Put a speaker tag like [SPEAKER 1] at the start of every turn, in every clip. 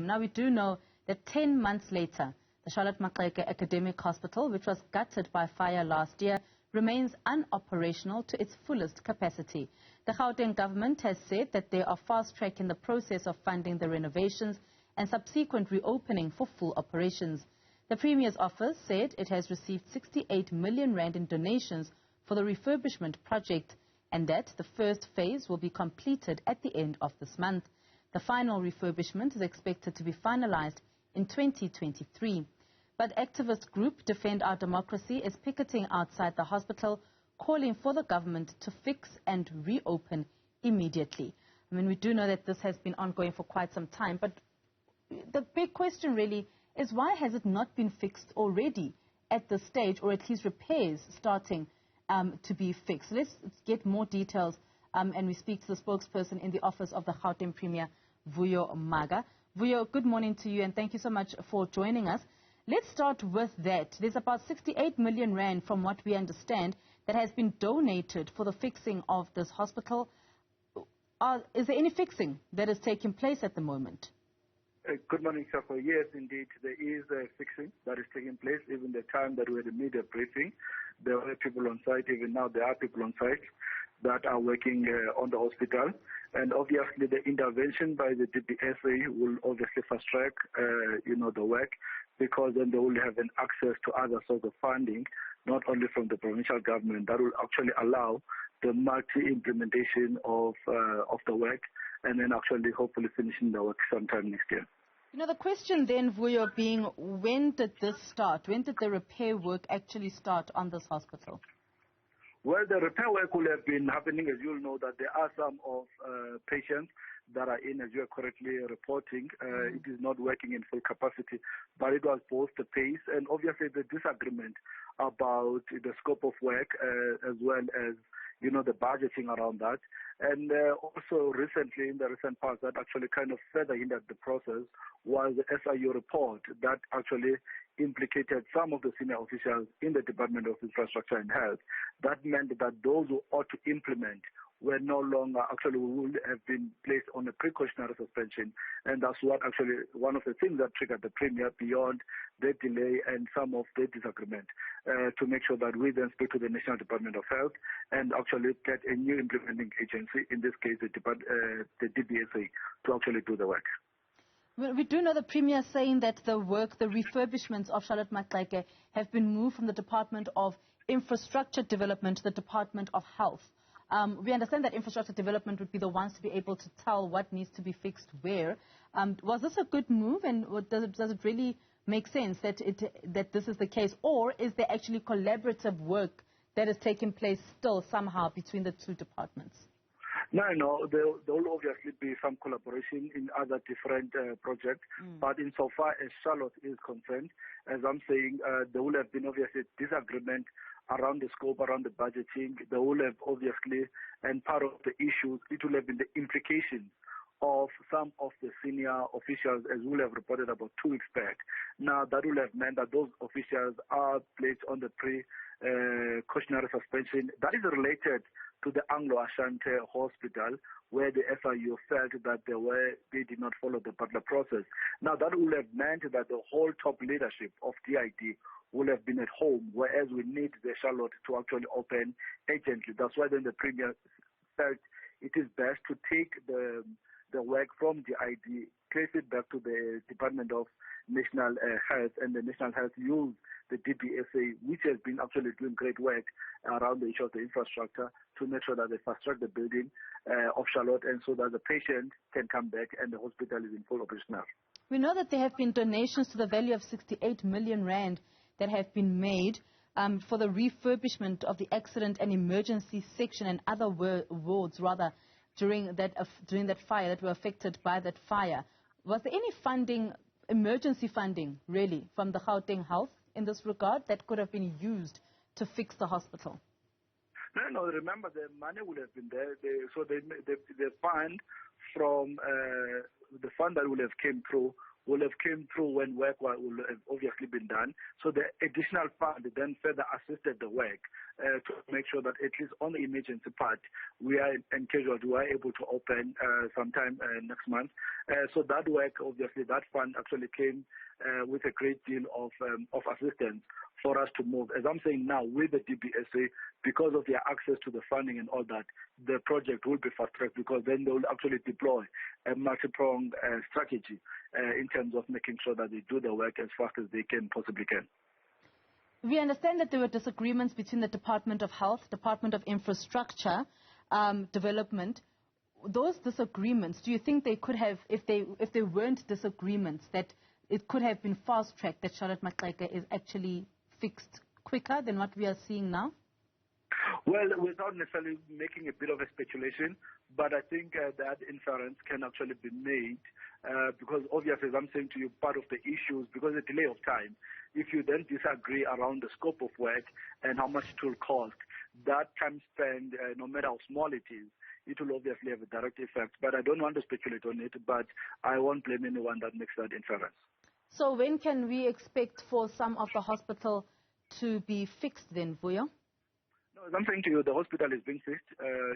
[SPEAKER 1] Now, we do know that 10 months later, the Charlotte Maxeke Academic Hospital, which was gutted by fire last year, remains unoperational to its fullest capacity. The Gauteng government has said that they are fast-tracking the process of funding the renovations and subsequent reopening for full operations. The Premier's office said it has received 68 million rand in donations for the refurbishment project and that the first phase will be completed at the end of this month. The final refurbishment is expected to be finalized in 2023. But activist group Defend Our Democracy is picketing outside the hospital, calling for the government to fix and reopen immediately. I mean, we do know that this has been ongoing for quite some time, but the big question really is why has it not been fixed already at this stage, or at least repairs starting to be fixed? Let's get more details and we speak to the spokesperson in the office of the Gauteng Premier, Vuyo Mhaga. Vuyo, good morning to you and thank you so much for joining us. Let's start with that. There's about 68 million rand, from what we understand, that has been donated for the fixing of this hospital. Is there any fixing that is taking place at the moment?
[SPEAKER 2] Good morning, Shafo. Yes, indeed, there is a fixing that is taking place. Even the time that we had a media briefing, there were people on site. Even now, there are people on site that are working on the hospital. And obviously, the intervention by the DSTV will obviously fast-track, the work, because then they will have an access to other sorts of funding, not only from the provincial government, that will actually allow the multi-implementation of the work, and then actually hopefully finishing the work sometime next year.
[SPEAKER 1] You know, the question then, Vuyo, being when did this start? When did the repair work actually start on this hospital?
[SPEAKER 2] Well, the repair work will have been happening, as you'll know, that there are some of patients that are in, as you are correctly reporting. It is not working in full capacity, but it was both the pace and obviously the disagreement about the scope of work as well as, the budgeting around that. And also recently, in the recent past, that actually kind of further hindered the process was the SIU report that actually implicated some of the senior officials in the Department of Infrastructure and Health. That meant that those who ought to implement were no longer, actually would have been placed on a precautionary suspension. And that's what actually, one of the things that triggered the Premier beyond the delay and some of the disagreement, to make sure that we then speak to the National Department of Health and actually get a new implementing agency, in this case the DBSA, to actually do the work.
[SPEAKER 1] Well, we do know the Premier saying that the refurbishments of Charlotte Maxeke have been moved from the Department of Infrastructure Development to the Department of Health. We understand that infrastructure development would be the ones to be able to tell what needs to be fixed where. Was this a good move, and does it really make sense that this is the case, or is there actually collaborative work that is taking place still somehow between the two departments?
[SPEAKER 2] No, there will obviously be some collaboration in other different projects, but insofar as Charlotte is concerned, as I'm saying, there will have been obviously disagreement around the scope, around the budgeting. There will have obviously, and part of the issues, it will have been the implications of some of the senior officials, as we have reported about 2 weeks back. Now, that will have meant that those officials are placed on the precautionary suspension. That is related to the Anglo-Ashanti hospital, where the SIU felt that they did not follow the Butler process. Now, that would have meant that the whole top leadership of DID would have been at home, whereas we need the Charlotte to actually open urgently. That's why then the Premier felt it is best to take the work from DID, place it back to the Department of National Health, and the National Health use the DBSA, which has been actually doing great work around the issue of the infrastructure, to make sure that they fast-track the building of Charlotte, and so that the patient can come back and the hospital is in full operational.
[SPEAKER 1] We know that there have been donations to the value of 68 million rand that have been made for the refurbishment of the accident and emergency section and other wards, during that fire, that were affected by that fire. Was there any funding, emergency funding, really, from the Gauteng Health in this regard that could have been used to fix the hospital?
[SPEAKER 2] No, remember the money would have been there. The fund from the fund that would have came through will have came through when work will have obviously been done. So the additional fund then further assisted the work to make sure that at least on the emergency part, we are and casualty, we are able to open sometime next month. So that work, obviously, that fund actually came with a great deal of assistance for us to move. As I'm saying now, with the DBSA, because of their access to the funding and all that, the project will be fast-tracked because then they will actually deploy a multi-pronged strategy in terms of making sure that they do the work as fast as they can possibly can.
[SPEAKER 1] We understand that there were disagreements between the Department of Health, Department of Infrastructure, Development. Those disagreements, do you think they could have, if they weren't disagreements, that it could have been fast-tracked, that Charlotte Maxeke is actually fixed quicker than what we are seeing now?
[SPEAKER 2] Well, without necessarily making a bit of a speculation, but I think that inference can actually be made because obviously, as I'm saying to you, part of the issues, because the delay of time, if you then disagree around the scope of work and how much it will cost, that time spent, no matter how small it is, it will obviously have a direct effect. But I don't want to speculate on it, but I won't blame anyone that makes that inference.
[SPEAKER 1] So when can we expect for some of the hospital to be fixed then, Vuyo?
[SPEAKER 2] No, as I'm saying to you, the hospital is being fixed.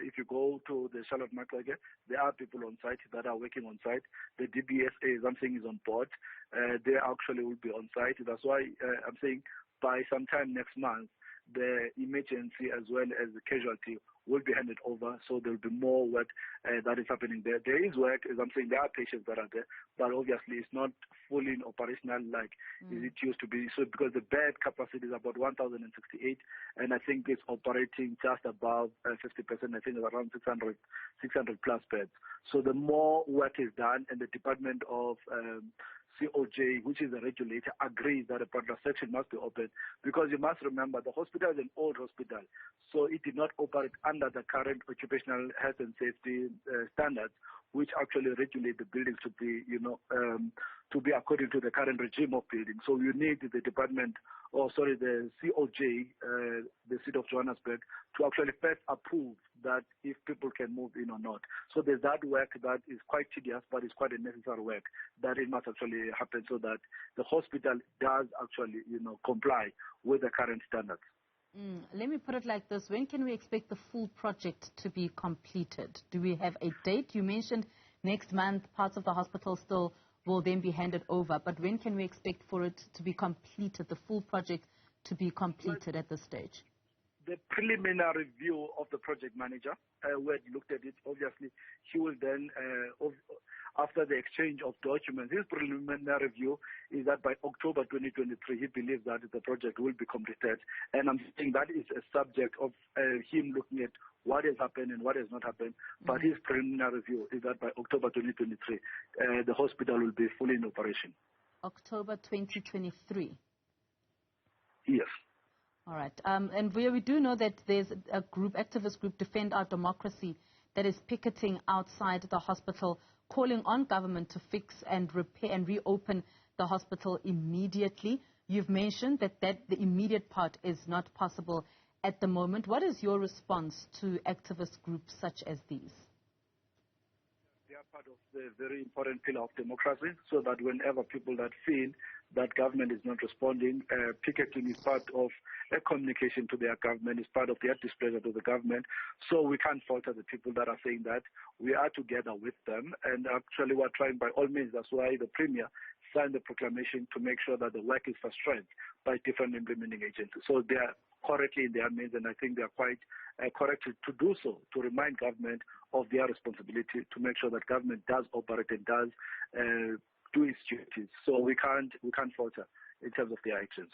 [SPEAKER 2] If you go to the Charlotte Maxeke, there are people on site that are working on site. The DBSA, as I'm saying, is on board. They actually will be on site. That's why I'm saying by sometime next month, the emergency as well as the casualty will be handed over, so there will be more work that is happening there. There is work, as I'm saying, there are patients that are there, but obviously it's not fully operational like it used to be. So because the bed capacity is about 1,068, and I think it's operating just above 50%. I think it's around 600 plus beds. So the more work is done, and the Department of COJ, which is the regulator, agrees that a particular section must be open, because you must remember the hospital is an old hospital, so it did not operate under the current occupational health and safety standards, which actually regulate the buildings to be, to be according to the current regime of building. So you need the the COJ, the City of Johannesburg, to actually first approve that if people can move in or not. So there's that work that is quite tedious, but it's quite a necessary work that it must actually happen so that the hospital does actually, comply with the current standards.
[SPEAKER 1] Let me put it like this. When can we expect the full project to be completed? Do we have a date? You mentioned next month parts of the hospital still will then be handed over. But when can we expect for it to be completed, the full project to be completed at this stage?
[SPEAKER 2] The preliminary review of the project manager, who had looked at it, obviously, he will then, after the exchange of documents, his preliminary review is that by October 2023, he believes that the project will be completed. And I'm saying that is a subject of him looking at what has happened and what has not happened. But his preliminary review is that by October 2023, the hospital will be fully in operation.
[SPEAKER 1] October 2023?
[SPEAKER 2] Yes.
[SPEAKER 1] All right. And we do know that there's a group, activist group, Defend Our Democracy, that is picketing outside the hospital, calling on government to fix and repair and reopen the hospital immediately. You've mentioned that the immediate part is not possible at the moment. What is your response to activist groups such as these?
[SPEAKER 2] They are part of the very important pillar of democracy, so that whenever people that feel that government is not responding, picketing is part of a communication to their government, is part of their displeasure to the government. So we can't falter the people that are saying that. We are together with them, and actually we're trying by all means. That's why the Premier signed the proclamation to make sure that the work is fast-tracked by different implementing agencies. So they are correctly in their means, and I think they are quite correct to do so, to remind government of their responsibility to make sure that government does operate and does do its duties. So we can't falter in terms of their actions.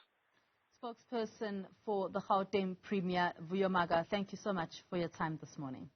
[SPEAKER 1] Spokesperson for the Gauteng Premier, Vuyo Mhaga, thank you so much for your time this morning.